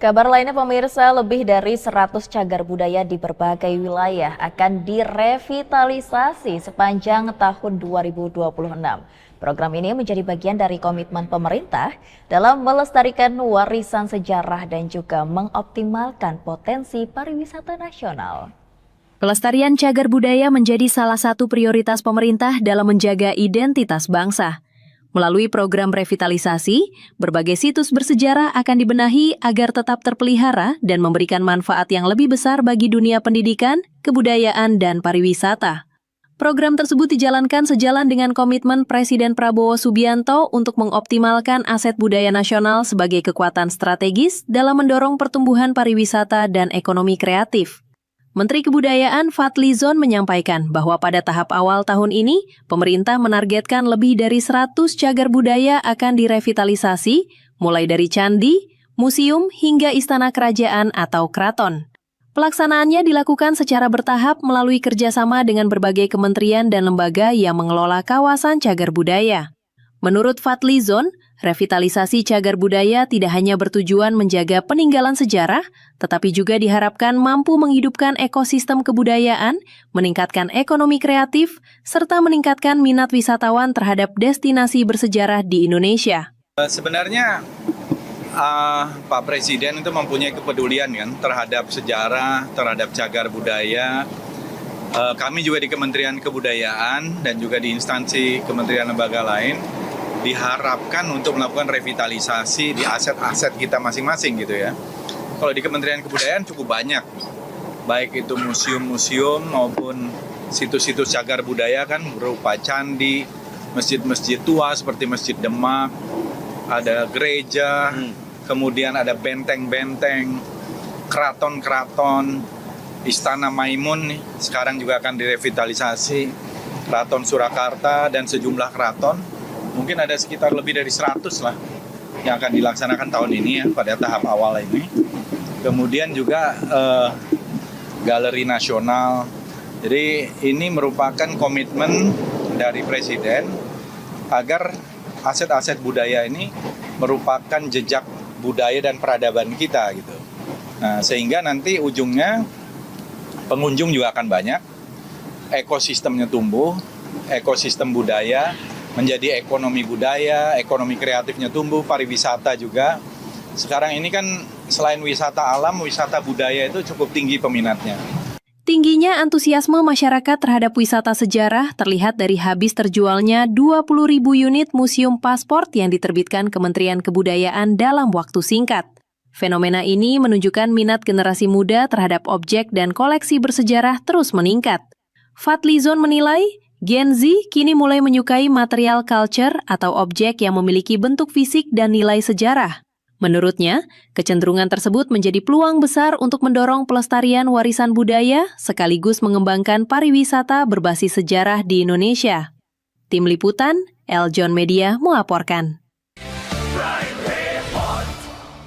Kabar lainnya pemirsa, lebih dari 100 cagar budaya di berbagai wilayah akan direvitalisasi sepanjang tahun 2026. Program ini menjadi bagian dari komitmen pemerintah dalam melestarikan warisan sejarah dan juga mengoptimalkan potensi pariwisata nasional. Pelestarian cagar budaya menjadi salah satu prioritas pemerintah dalam menjaga identitas bangsa. Melalui program revitalisasi, berbagai situs bersejarah akan dibenahi agar tetap terpelihara dan memberikan manfaat yang lebih besar bagi dunia pendidikan, kebudayaan, dan pariwisata. Program tersebut dijalankan sejalan dengan komitmen Presiden Prabowo Subianto untuk mengoptimalkan aset budaya nasional sebagai kekuatan strategis dalam mendorong pertumbuhan pariwisata dan ekonomi kreatif. Menteri Kebudayaan Fadlizon menyampaikan bahwa pada tahap awal tahun ini, pemerintah menargetkan lebih dari 100 cagar budaya akan direvitalisasi, mulai dari candi, museum, hingga istana kerajaan atau keraton. Pelaksanaannya dilakukan secara bertahap melalui kerjasama dengan berbagai kementerian dan lembaga yang mengelola kawasan cagar budaya. Menurut Fadlizon, revitalisasi cagar budaya tidak hanya bertujuan menjaga peninggalan sejarah, tetapi juga diharapkan mampu menghidupkan ekosistem kebudayaan, meningkatkan ekonomi kreatif, serta meningkatkan minat wisatawan terhadap destinasi bersejarah di Indonesia. Sebenarnya Pak Presiden itu mempunyai kepedulian kan terhadap sejarah, terhadap cagar budaya. Kami juga di Kementerian Kebudayaan dan juga di instansi kementerian lembaga lain diharapkan untuk melakukan revitalisasi di aset-aset kita masing-masing gitu ya. Kalau di Kementerian Kebudayaan cukup banyak, baik itu museum-museum maupun situs-situs cagar budaya kan berupa candi, masjid-masjid tua seperti Masjid Demak, ada gereja, kemudian ada benteng-benteng, keraton-keraton, Istana Maimun sekarang juga akan direvitalisasi, Keraton Surakarta dan sejumlah keraton. Mungkin ada sekitar lebih dari 100 lah yang akan dilaksanakan tahun ini ya pada tahap awal ini. Kemudian juga Galeri Nasional. Jadi ini merupakan komitmen dari Presiden agar aset-aset budaya ini merupakan jejak budaya dan peradaban kita gitu. Nah, sehingga nanti ujungnya pengunjung juga akan banyak, ekosistemnya tumbuh, ekosistem budaya menjadi ekonomi budaya, ekonomi kreatifnya tumbuh, pariwisata juga. Sekarang ini kan selain wisata alam, wisata budaya itu cukup tinggi peminatnya. Tingginya antusiasme masyarakat terhadap wisata sejarah terlihat dari habis terjualnya 20.000 unit museum pasport yang diterbitkan Kementerian Kebudayaan dalam waktu singkat. Fenomena ini menunjukkan minat generasi muda terhadap objek dan koleksi bersejarah terus meningkat. Fadlizon menilai, Gen Z kini mulai menyukai material culture atau objek yang memiliki bentuk fisik dan nilai sejarah. Menurutnya, kecenderungan tersebut menjadi peluang besar untuk mendorong pelestarian warisan budaya sekaligus mengembangkan pariwisata berbasis sejarah di Indonesia. Tim Liputan, Eljon Media melaporkan.